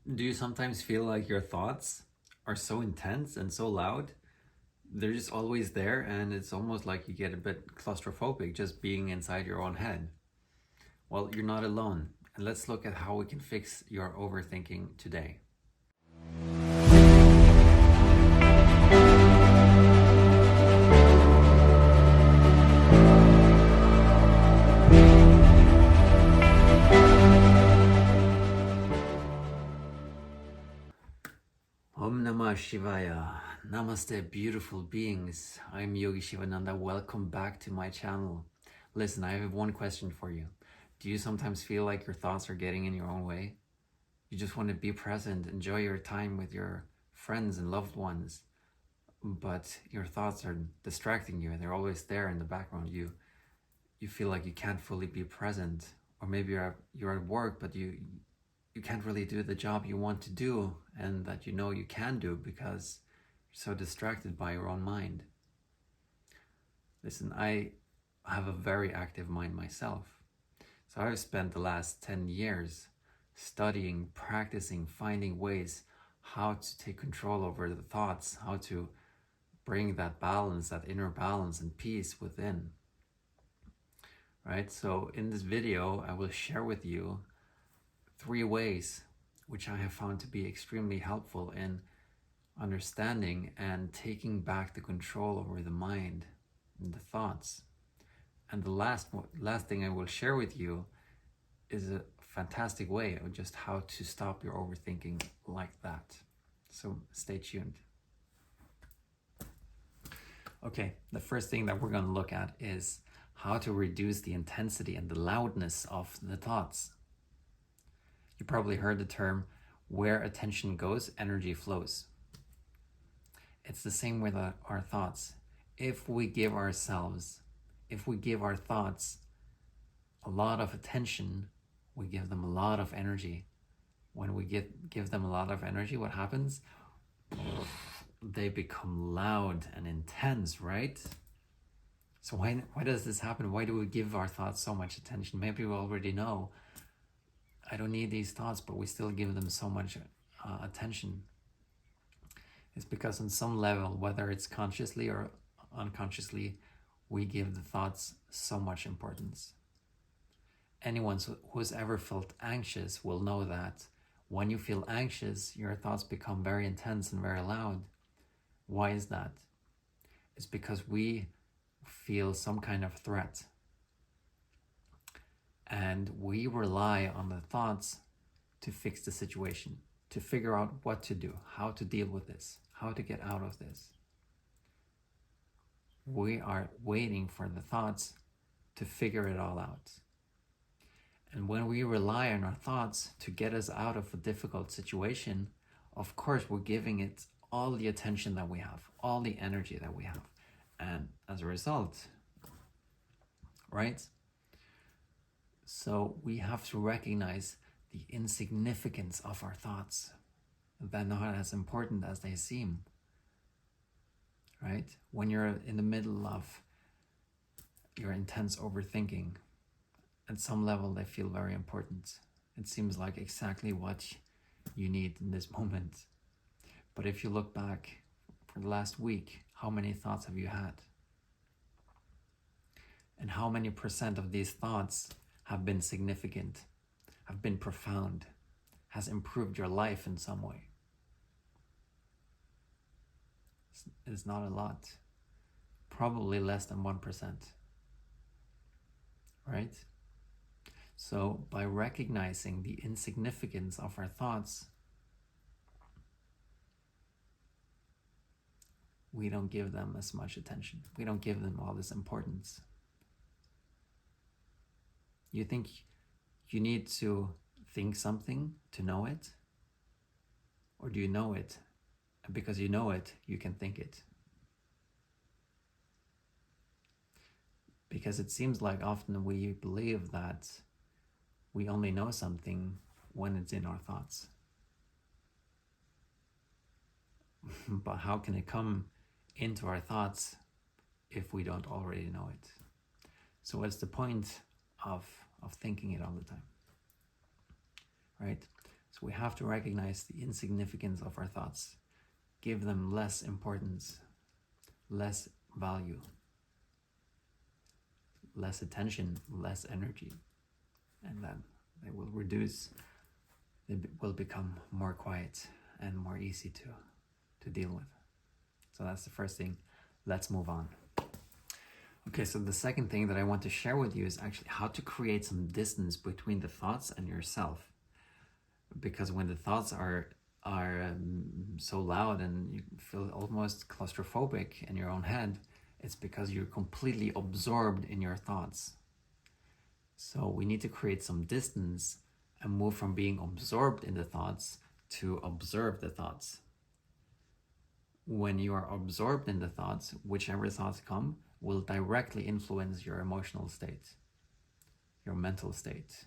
Do you sometimes feel like your thoughts are so intense and so loud? They're just always there, and it's almost like you get a bit claustrophobic just being inside your own head. Well, you're not alone, and let's look at how we can fix your overthinking today. Om Namah Shivaya. Namaste, beautiful beings. I'm Yogishivananda. Welcome back to my channel. Listen, I have one question for you. Do you sometimes feel like your thoughts are getting in your own way? You just want to be present, enjoy your time with your friends and loved ones, but your thoughts are distracting you and they're always there in the background. You feel like you can't fully be present, or maybe you're at work, but you can't really do the job you want to do and that you know you can do because you're so distracted by your own mind. Listen, I have a very active mind myself. So I've spent the last 10 years studying, practicing, finding ways how to take control over the thoughts, how to bring that balance, that inner balance and peace within. Right? So in this video, I will share with you 3 ways which I have found to be extremely helpful in understanding and taking back the control over the mind and the thoughts. And the last thing I will share with you is a fantastic way of just how to stop your overthinking like that. So stay tuned. Okay, the first thing that we're going to look at is how to reduce the intensity and the loudness of the thoughts. You probably heard the term, where attention goes, energy flows. It's the same with our thoughts. If we give our thoughts a lot of attention, we give them a lot of energy. When we give them a lot of energy, what happens? They become loud and intense, right? So why does this happen? Why do we give our thoughts so much attention? Maybe we already know, I don't need these thoughts, but we still give them so much attention. It's because on some level, whether it's consciously or unconsciously, we give the thoughts so much importance. Anyone who's ever felt anxious will know that when you feel anxious, your thoughts become very intense and very loud. Why is that? It's because we feel some kind of threat. And we rely on the thoughts to fix the situation, to figure out what to do, how to deal with this, how to get out of this. We are waiting for the thoughts to figure it all out. And when we rely on our thoughts to get us out of a difficult situation, of course, we're giving it all the attention that we have, all the energy that we have. And as a result, right? So we have to recognize the insignificance of our thoughts. They're not as important as they seem, right? When you're in the middle of your intense overthinking, at some level they feel very important. It seems like exactly what you need in this moment. But if you look back for the last week, how many thoughts have you had? And how many % of these thoughts have been significant, have been profound, has improved your life in some way? It's not a lot. Probably less than 1%. Right? So by recognizing the insignificance of our thoughts, we don't give them as much attention. We don't give them all this importance. You think you need to think something to know it? Or do you know it? And because you know it, you can think it. Because it seems like often we believe that we only know something when it's in our thoughts. But how can it come into our thoughts if we don't already know it? So what's the point of thinking it all the time? Right? So we have to recognize the insignificance of our thoughts, give them less importance, less value, less attention, less energy, and then they will reduce, they will become more quiet and more easy to deal with. So that's the first thing. Let's move on. Okay, so the second thing that I want to share with you is actually how to create some distance between the thoughts and yourself. Because when the thoughts are so loud and you feel almost claustrophobic in your own head, it's because you're completely absorbed in your thoughts. So we need to create some distance and move from being absorbed in the thoughts to observe the thoughts. When you are absorbed in the thoughts, whichever thoughts come will directly influence your emotional state, your mental state.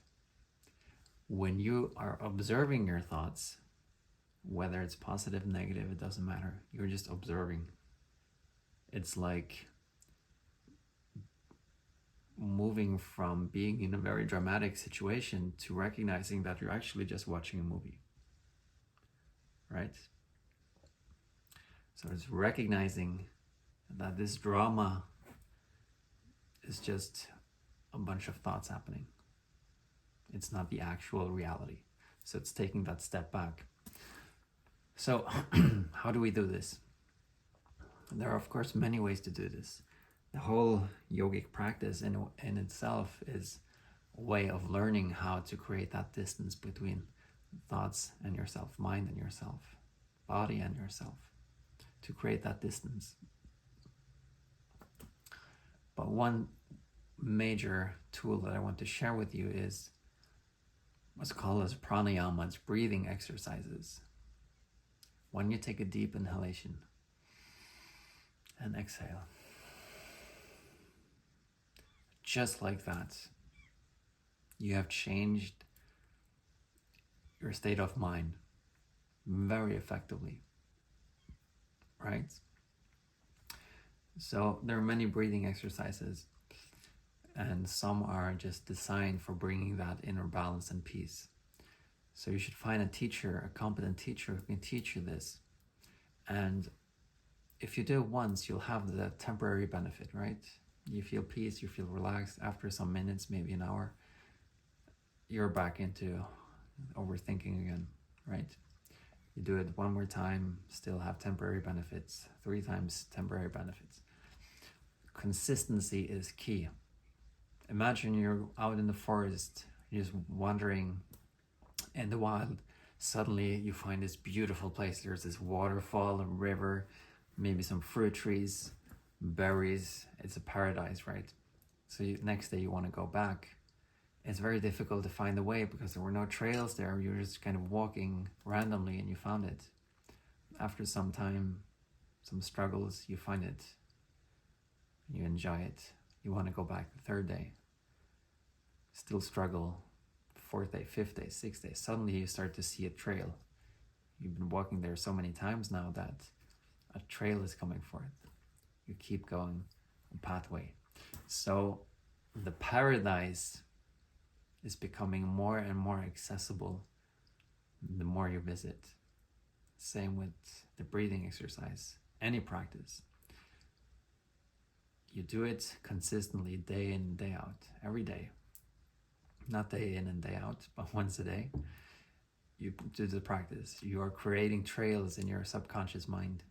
When you are observing your thoughts, whether it's positive, negative, it doesn't matter. You're just observing. It's like moving from being in a very dramatic situation to recognizing that you're actually just watching a movie, right? So it's recognizing that this drama is just a bunch of thoughts happening. It's not the actual reality. So it's taking that step back. So how do we do this? There are, of course, many ways to do this. The whole yogic practice in itself is a way of learning how to create that distance between thoughts and yourself, mind and yourself, body and yourself, to create that distance. But one major tool that I want to share with you is what's called as pranayama. It's breathing exercises. When you take a deep inhalation and exhale, just like that, you have changed your state of mind very effectively, right? So there are many breathing exercises, and some are just designed for bringing that inner balance and peace. So you should find a teacher, a competent teacher who can teach you this. And if you do it once, you'll have the temporary benefit, right? You feel peace, you feel relaxed. After some minutes, maybe an hour, you're back into overthinking again, right? You do it one more time, still have temporary benefits. 3 times, temporary benefits. Consistency is key. Imagine you're out in the forest, you're just wandering in the wild. Suddenly you find this beautiful place. There's this waterfall, a river, maybe some fruit trees, berries. It's a paradise, right? So next day you want to go back. It's very difficult to find the way because there were no trails there. You're just kind of walking randomly and you found it. After some time, some struggles, you find it. You enjoy it. You want to go back the 3rd day. Still struggle. 4th day, 5th day, 6th day. Suddenly you start to see a trail. You've been walking there so many times now that a trail is coming for it. You keep going a pathway. So the paradise is becoming more and more accessible the more you visit. Same with the breathing exercise, any practice. You do it consistently, day in, day out, every day. Not day in and day out, but once a day. You do the practice. You are creating trails in your subconscious mind.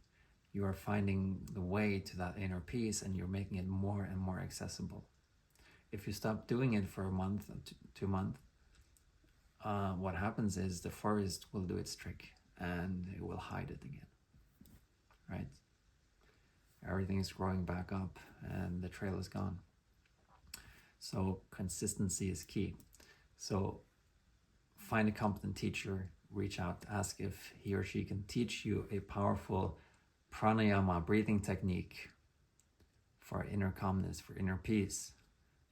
You are finding the way to that inner peace, and you're making it more and more accessible. If you stop doing it for a month, 2 months, what happens is the forest will do its trick and it will hide it again, right? Everything is growing back up and the trail is gone. So consistency is key. So find a competent teacher, reach out, ask if he or she can teach you a powerful pranayama breathing technique for inner calmness, for inner peace,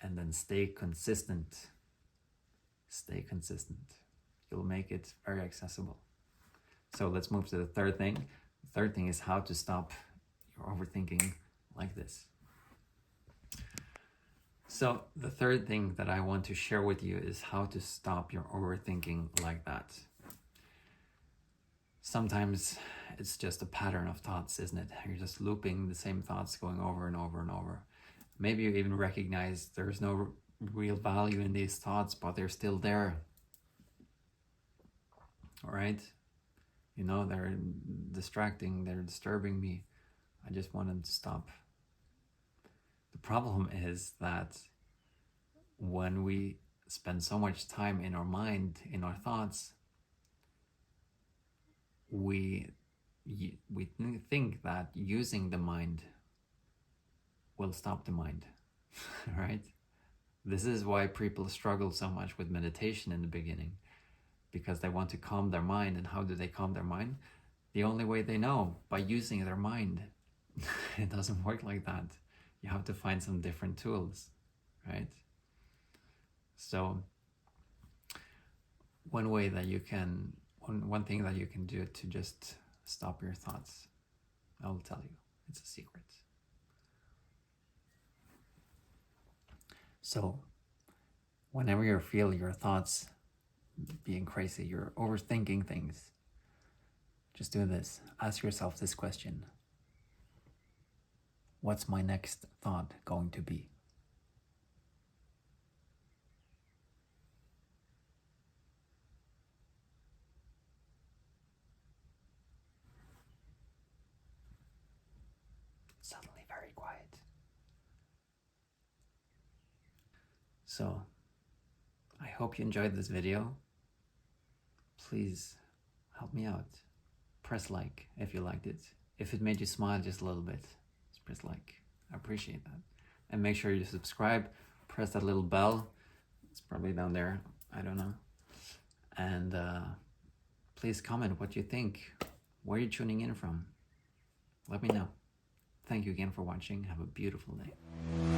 and then stay consistent. Stay consistent. You'll make it very accessible. So let's move to the 3rd thing. The 3rd thing is how to stop your overthinking like this. So the 3rd thing that I want to share with you is how to stop your overthinking like that. sometimes it's just a pattern of thoughts, isn't it? You're just looping the same thoughts going over and over and over. Maybe you even recognize there's no real value in these thoughts, but they're still there. All right? You know, they're distracting, they're disturbing me. I just want them to stop. The problem is that when we spend so much time in our mind, in our thoughts, we think that using the mind will stop the mind, right? This is why people struggle so much with meditation in the beginning, because they want to calm their mind. And how do they calm their mind? The only way they know, by using their mind. It doesn't work like that. You have to find some different tools, right? So one thing that you can do to just stop your thoughts, I will tell you, it's a secret. So whenever you feel your thoughts being crazy, you're overthinking things, just do this. Ask yourself this question: what's my next thought going to be? Suddenly very quiet. So I hope you enjoyed this video. Please help me out. Press like if you liked it. If it made you smile just a little bit, just press like. I appreciate that. And make sure you subscribe. Press that little bell. It's probably down there. I don't know. And please comment what you think. Where are you tuning in from? Let me know. Thank you again for watching. Have a beautiful day.